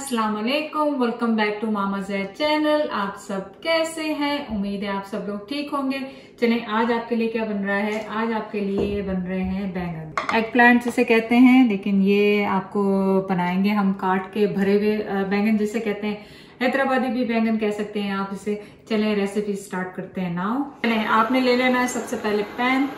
अस्सलाम वालेकुम, welcome back to Mama Zaid channel. आप सब कैसे हैं? उम्मीद है आप सब लोग ठीक होंगे। चलें, आज आपके लिए क्या बन रहा है? आज आपके लिए बन रहे हैं बैंगन, एग प्लांट जिसे कहते हैं, लेकिन ये आपको बनाएंगे हम काट के भरे हुए बैंगन जिसे कहते हैं, हैदराबादी भी बैंगन कह सकते हैं आप इसे। चलें रेसिपी स्टार्ट करते हैं नाउ। चलें, आपने ले लेना है सबसे पहले पैन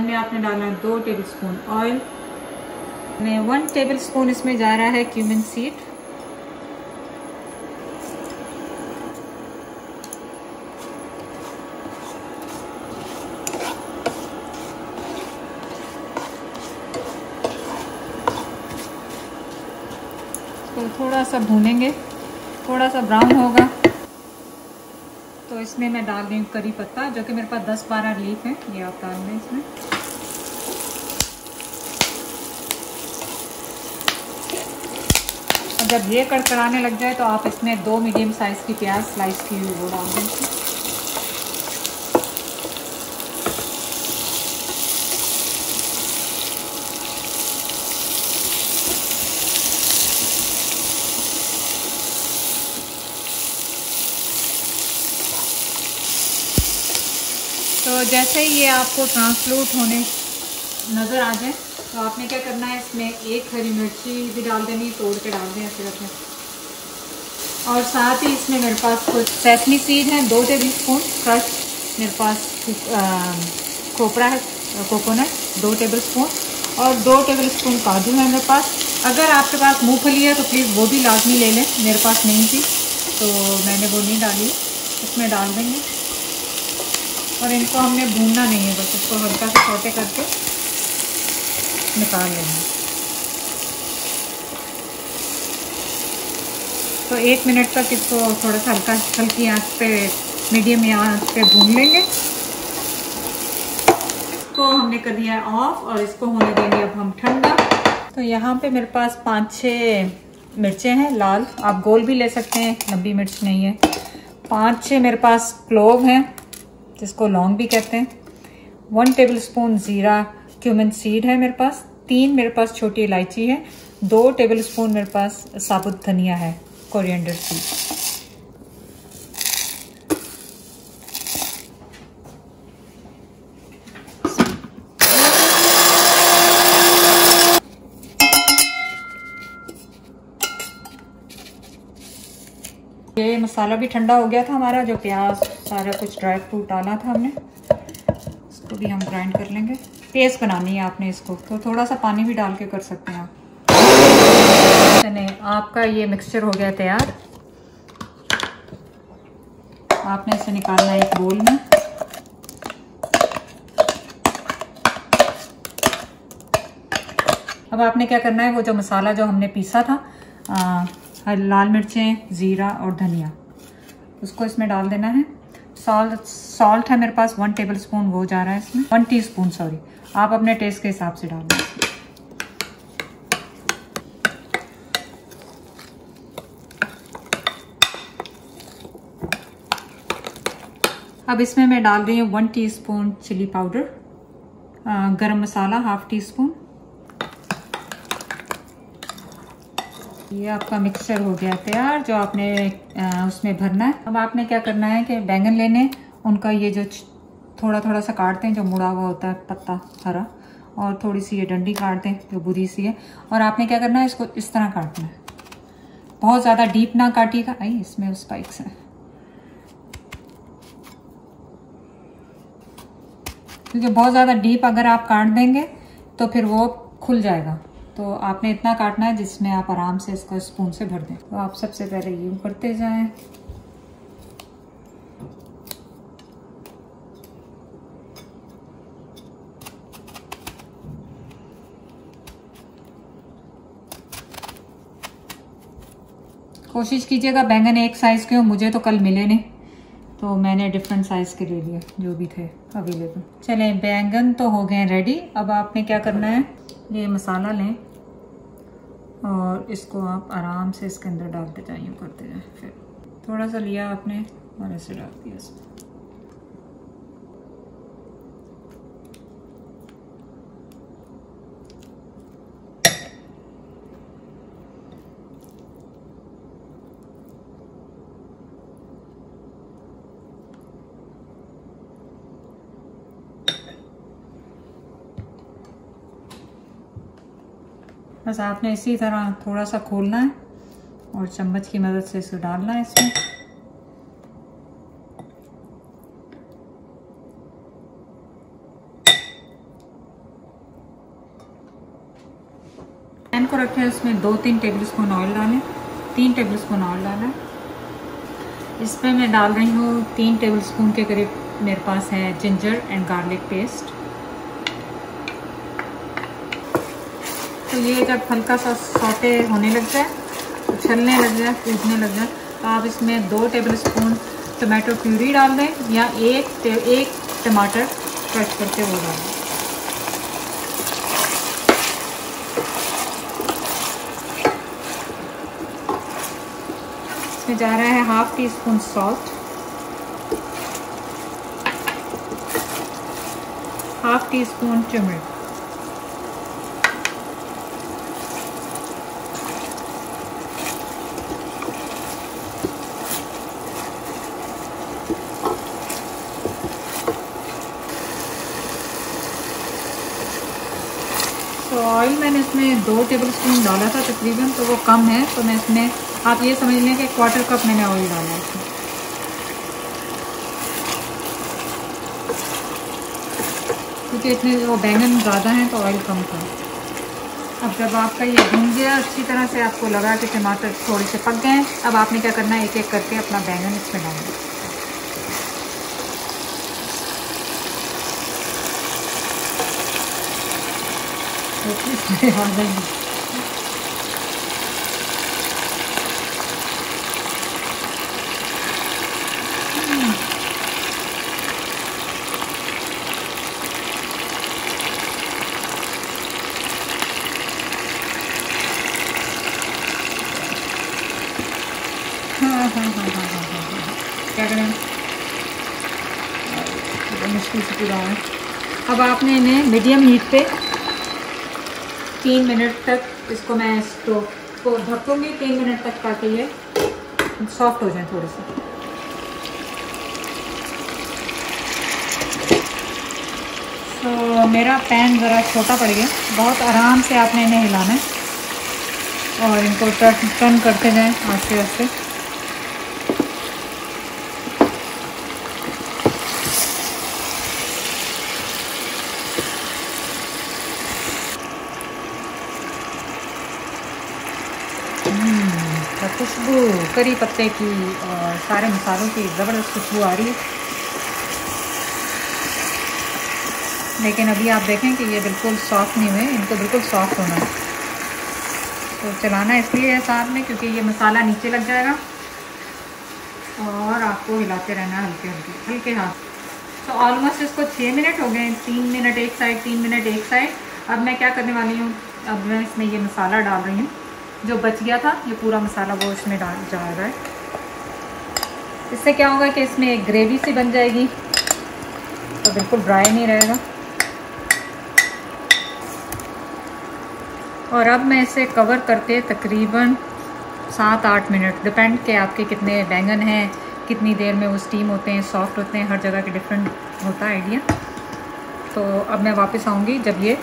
में आपने डालना है 2 टेबलस्पून ऑयल। 1 टेबलस्पून इसमें जा रहा है क्यूमिन सीड। तो थोड़ा सा भूनेंगे, थोड़ा सा ब्राउन होगा तो इसमें मैं डाल रही हूँ करी पत्ता, जो कि मेरे पास 10-12 लीफ है, ये आप डाल दें इसमें। और जब ये कड़कड़ाने लग जाए तो आप इसमें 2 मीडियम साइज की प्याज स्लाइस की हुई वो डाल दें। तो जैसे ही ये आपको ट्रांसलूट होने नज़र आ जाए तो आपने क्या करना है, इसमें 1 हरी मिर्ची भी डाल देनी, तोड़ के डाल दें सिर्फ में। और साथ ही इसमें मेरे पास कुछ सेसमी सीड हैं, 2 टेबलस्पून क्रश। मेरे पास खोपरा है, कोकोनट 2 टेबलस्पून, और 2 टेबलस्पून काजू है मेरे पास। अगर आपके पास मूंगफली है तो प्लीज़ वो भी लाजमी ले लें, मेरे पास नहीं थी तो मैंने वो नहीं डाली, इसमें डाल देंगे। और इनको हमने भूनना नहीं है, बस इसको हल्का सा सौटे करके निकाल लेंगे। तो 1 मिनट तक इसको थोड़ा सा हल्की आंच पे, मीडियम आंच पे भून लेंगे। इसको हमने कर दिया है ऑफ और इसको होने देंगे अब हम ठंडा। तो यहाँ पे मेरे पास 5-6 मिर्चें हैं लाल, आप गोल भी ले सकते हैं, लंबी मिर्च नहीं है। 5-6 मेरे पास क्लोव हैं जिसको लौंग भी कहते हैं। 1 टेबलस्पून ज़ीरा क्यूमिन सीड है मेरे पास। 3 मेरे पास छोटी इलायची है। 2 टेबलस्पून मेरे पास साबुत धनिया है, कोरिएंडर सीड। ये मसाला भी ठंडा हो गया था हमारा, जो प्याज सारा कुछ ड्राई फ्रूट डाला था हमने, इसको भी हम ग्राइंड कर लेंगे। पेस्ट बनानी है आपने इसको, तो थोड़ा सा पानी भी डाल के कर सकते हैं आप। चलिए, आपका ये मिक्सचर हो गया तैयार। आपने इसे निकालना है एक बोल में। अब आपने क्या करना है, वो जो मसाला जो हमने पीसा था, लाल मिर्चें, ज़ीरा और धनिया, उसको इसमें डाल देना है। सॉल्ट है मेरे पास 1 टेबलस्पून, वो जा रहा है इसमें। 1 टीस्पून सॉरी, आप अपने टेस्ट के हिसाब से डालना। अब इसमें मैं डाल रही हूँ 1 टीस्पून चिली पाउडर, गरम मसाला 1/2 टीस्पून। ये आपका मिक्सचर हो गया तैयार, जो आपने उसमें भरना है। अब आपने क्या करना है कि बैंगन लेने, उनका ये जो थोड़ा सा काटते हैं, जो मुड़ा हुआ होता है पत्ता हरा, और थोड़ी सी ये डंडी काटते हैं जो बुरी सी है। और आपने क्या करना है, इसको इस तरह काटना है, बहुत ज़्यादा डीप ना काटिएगा। आई इसमें स्पाइक्स हैं, क्योंकि बहुत ज़्यादा डीप अगर आप काट देंगे तो फिर वो खुल जाएगा। तो आपने इतना काटना है जिसमें आप आराम से इसको स्पून से भर दें। तो आप सबसे पहले यूं करते जाएं। कोशिश कीजिएगा बैंगन एक साइज़ के हो, मुझे तो कल मिले नहीं तो मैंने डिफरेंट साइज़ के ले लिए जो भी थे अवेलेबल। चलें, बैंगन तो हो गए रेडी। अब आपने क्या करना है, ये मसाला लें और इसको आप आराम से इसके अंदर डालते जाएं, यूँ करते जाएं। फिर थोड़ा सा लिया आपने और ऐसे डाल दिया इसमें। बस आपने इसी तरह थोड़ा सा खोलना है और चम्मच की मदद से इसे डालना है इसमें। पैन को रखें, उसमें 2-3 टेबलस्पून ऑयल डालें। 3 टेबलस्पून ऑयल डालें। इसमें मैं डाल रही हूँ 3 टेबलस्पून के करीब मेरे पास है जिंजर एंड गार्लिक पेस्ट। तो ये जब हल्का सा सौटे होने लग जाए, उछलने लग जाए, कूदने लग जाए, तो आप इसमें 2 टेबलस्पून टमाटो प्यूरी डाल दें या एक टमाटर कट करके वो डाल दें। इसमें जा रहा है 1/2 टीस्पून सॉल्ट, 1/2 टीस्पून टर्मरिक, तो ऑयल मैंने इसमें 2 टेबलस्पून डाला था तकरीबन, तो वो कम है, तो मैं इसमें आप ये समझ लें कि 1/4 कप मैंने ऑयल डाला है इसमें। क्योंकि इसमें वो बैंगन ज़्यादा हैं तो ऑयल कम था। अब जब आपका ये भुन गया अच्छी तरह से, आपको लगा कि टमाटर थोड़े से पक गए हैं, अब आपने क्या करना है, एक एक करके अपना बैंगन इसमें डालना। क्या करें, मुश्किल से पूरा है। अब आपने इन्हें मीडियम हीट पे 3 मिनट तक, इसको मैं स्टोव को ढकूँगी 3 मिनट तक, ताकि ये सॉफ्ट हो जाए थोड़े से। तो मेरा पैन ज़रा छोटा पड़ गया, बहुत आराम से आपने इन्हें हिलाना है और इनको टर्न करते जाएं आस्ते आस्ते। खुशबू करी पत्ते की और सारे मसालों की ज़बरदस्त खुशबू आ रही है। लेकिन अभी आप देखें कि ये बिल्कुल सॉफ्ट नहीं हुए, इनको बिल्कुल सॉफ्ट होना है। तो चलाना इसलिए है साथ में क्योंकि ये मसाला नीचे लग जाएगा और आपको हिलाते रहना है हल्के हाथ। तो ऑलमोस्ट इसको 6 मिनट हो गए, 3 मिनट एक साइड, 3 मिनट एक साइड। अब मैं क्या करने वाली हूँ, अब मैं इसमें ये मसाला डाल रही हूँ जो बच गया था, ये पूरा मसाला वो इसमें डाल जा रहा है। इससे क्या होगा कि इसमें एक ग्रेवी सी बन जाएगी, तो बिल्कुल ड्राई नहीं रहेगा। और अब मैं इसे कवर करके तकरीबन 7-8 मिनट, डिपेंड के आपके कितने बैंगन हैं, कितनी देर में वो स्टीम होते हैं, सॉफ्ट होते हैं, हर जगह के डिफरेंट होता है आइडिया। तो अब मैं वापस आऊँगी जब ये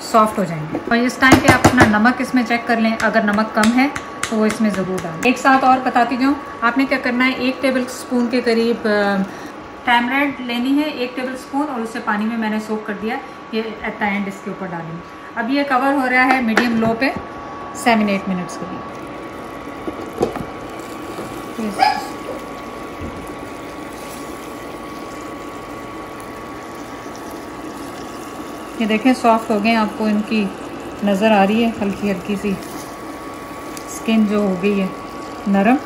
सॉफ्ट हो जाएंगे। और इस टाइम पे आप अपना नमक इसमें चेक कर लें, अगर नमक कम है तो वो इसमें ज़रूर डालें। एक साथ और बताती जाऊँ, आपने क्या करना है, 1 टेबल स्पून के करीब टैमरिंड लेनी है, 1 टेबल स्पून, और उसे पानी में मैंने सोक कर दिया, ये एट द एंड इसके ऊपर डालेंगे। अब ये कवर हो रहा है मीडियम लो पे 7-8 मिनट्स के लिए। ये देखें सॉफ्ट हो गए, आपको इनकी नज़र आ रही है, हल्की हल्की सी स्किन जो हो गई है नरम।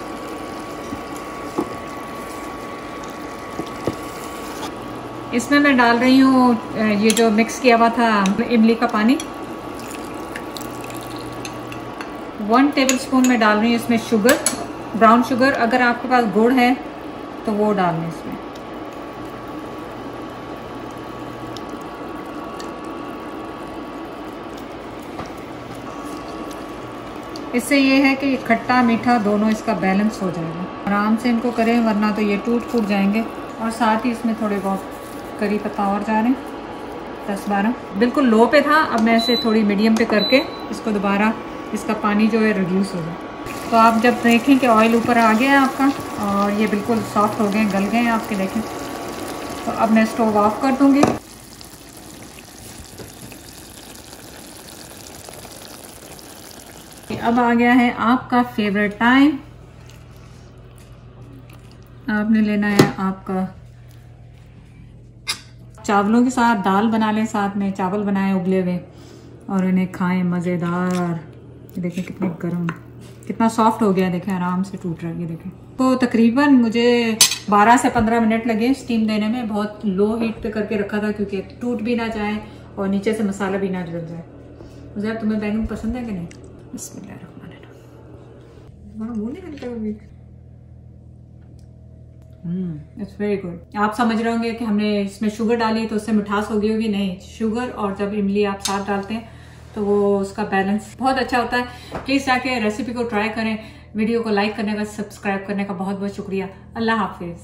इसमें मैं डाल रही हूँ ये जो मिक्स किया हुआ था इमली का पानी, 1 टेबल स्पून में डाल रही हूँ इसमें शुगर, ब्राउन शुगर। अगर आपके पास गुड़ है तो वो डाल लें इसमें। इससे ये है कि खट्टा मीठा दोनों इसका बैलेंस हो जाएगा। आराम से इनको करें, वरना तो ये टूट फूट जाएंगे। और साथ ही इसमें थोड़े बहुत करी पत्ता और जा रहे हैं। 10-12 बिल्कुल लो पे था। अब मैं इसे थोड़ी मीडियम पे करके इसको दोबारा इसका पानी जो है रिड्यूस हो जाए। तो आप जब देखें कि ऑयल ऊपर आ गया है आपका और ये बिल्कुल सॉफ्ट हो गए, गल गए हैं आपके, देखें। तो अब मैं स्टोव ऑफ कर दूंगी। अब आ गया है आपका फेवरेट टाइम। आपने लेना है आपका चावलों के साथ दाल बना लें, साथ में चावल बनाए उबले हुए और इन्हें खाएं मज़ेदार। ये देखें कितने गर्म, कितना सॉफ्ट हो गया, देखें आराम से टूट रहा है। ये देखें। तो तकरीबन मुझे 12 से 15 मिनट लगे स्टीम देने में। बहुत लो हीट पे करके रखा था क्योंकि टूट भी ना जाए और नीचे से मसाला भी ना जल जाए। मुझे तुम्हें बैंगन पसंद है कि नहीं? It's very good. आप समझ रहे होंगे कि हमने इसमें शुगर डाली तो उससे मिठास हो गई होगी। नहीं, शुगर और जब इमली आप साथ डालते हैं तो वो उसका बैलेंस बहुत अच्छा होता है। प्लीज़ जाके रेसिपी को ट्राई करें। वीडियो को लाइक करने का, सब्सक्राइब करने का बहुत बहुत शुक्रिया। अल्लाह हाफिज।